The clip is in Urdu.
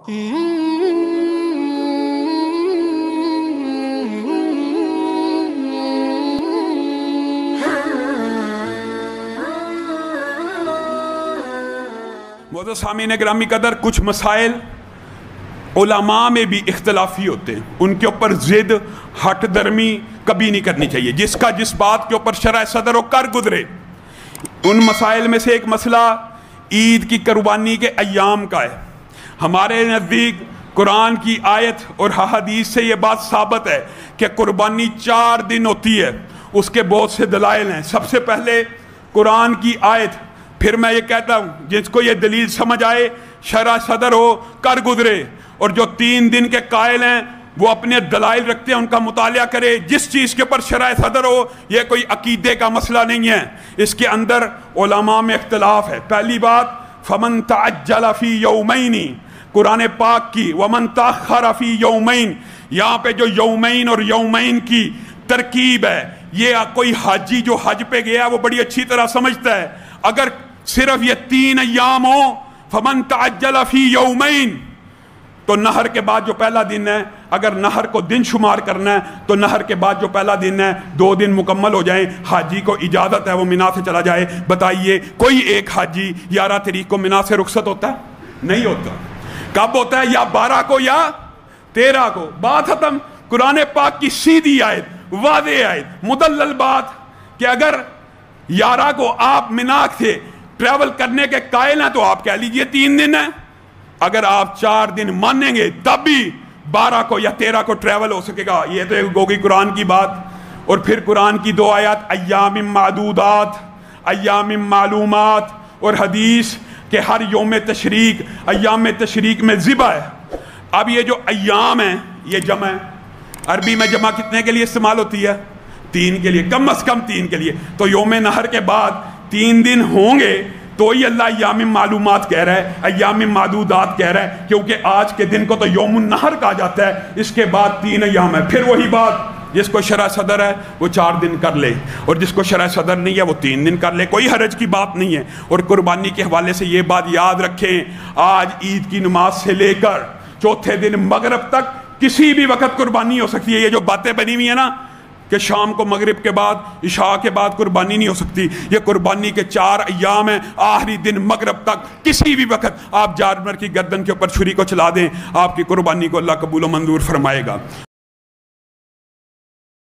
معزز سامعین گرامی قدر، کچھ مسائل علماء میں بھی اختلافی ہوتے ہیں، ان کے اوپر ضد ہٹ درمی کبھی نہیں کرنی چاہیے۔ جس کا جس بات کے اوپر شرع صدر ہو کر گزرے۔ ان مسائل میں سے ایک مسئلہ عید کی قربانی کے ایام کا ہے۔ ہمارے نزدیک قرآن کی آیت اور حدیث سے یہ بات ثابت ہے کہ قربانی 4 دن ہوتی ہے۔ اس کے بہت سے دلائل ہیں۔ سب سے پہلے قرآن کی آیت، پھر میں یہ کہتا ہوں جس کو یہ دلیل سمجھ آئے شرع صدر ہو کر گزرے، اور جو 3 دن کے قائل ہیں وہ اپنے دلائل رکھتے ہیں، ان کا مطالعہ کرے۔ جس چیز کے اوپر شرع صدر ہو، یہ کوئی عقیدے کا مسئلہ نہیں ہے، اس کے اندر علماء میں اختلاف ہے۔ پہلی بات، فَمَن تَعَجَّلَ فِي يَوْمَيْنِ، قرآن پاک کی وَمَن تَأَخَّرَ فِي يَوْمَيْنِ، یہاں پہ جو یومین اور یومین کی ترکیب ہے، یہ کوئی حاجی جو حج پہ گیا وہ بڑی اچھی طرح سمجھتا ہے۔ اگر صرف یہ 3 ایام ہو، فَمَن تَعَجَّلَ فِي يَوْمَيْنِ، تو نہر کے بعد جو پہلا دن ہے، اگر نہر کو دن شمار کرنا ہے تو نہر کے بعد جو پہلا دن ہے 2 دن مکمل ہو جائیں۔ حاجی کو اجازت ہے وہ مینا سے چلا جائے۔ بتائیے کوئی ایک حاجی 11 تاریخ کو مینا سے رخصت ہوتا ہے؟ نہیں ہوتا۔ کب ہوتا ہے؟ یا 12 کو یا 13 کو۔ بات ختم۔ قرآن پاک کی سیدھی آیت، واضح آیت، مدلل بات کہ اگر 11 کو آپ مینا سے ٹریول کرنے کے قائل ہیں تو آپ کہہ لیجئے 3 دن ہیں۔ اگر آپ 4 دن مانیں گے تب بھی 12 کو یا 13 کو ٹریول ہو سکے گا۔ یہ تو ہوگی قرآن کی بات۔ اور پھر قرآن کی 2 آیات، ایام معدودات، ایام معلومات، اور حدیث کہ ہر یوم تشریق، ایام تشریق میں ذبح ہے۔ اب یہ جو ایام ہیں یہ جمع ہے۔ عربی میں جمع کتنے کے لیے استعمال ہوتی ہے؟ 3 کے لیے، کم از کم 3 کے لیے۔ تو یوم نہر کے بعد 3 دن ہوں گے تو ہی اللہ ایام معلومات کہہ رہا ہے، ایام معدودات کہہ رہا ہے، کیونکہ آج کے دن کو تو یوم النہر کہا جاتا ہے۔ اس کے بعد 3 ایام ہے۔ پھر وہی بات، جس کو شرع صدر ہے وہ 4 دن کر لے، اور جس کو شرع صدر نہیں ہے وہ 3 دن کر لے، کوئی حرج کی بات نہیں ہے۔ اور قربانی کے حوالے سے یہ بات یاد رکھیں، آج عید کی نماز سے لے کر چوتھے دن مغرب تک کسی بھی وقت قربانی ہو سکتی ہے۔ یہ جو باتیں بنی ہوئی ہیں نا کہ شام کو مغرب کے بعد، عشاء کے بعد قربانی نہیں ہو سکتی، یہ قربانی کے 4 ایام ہیں۔ آخری دن مغرب تک کسی بھی وقت آپ جانور کی گردن کے اوپر چھری کو چلا دیں، آپ کی قربانی کو اللہ قبول و منظور فرمائے گا۔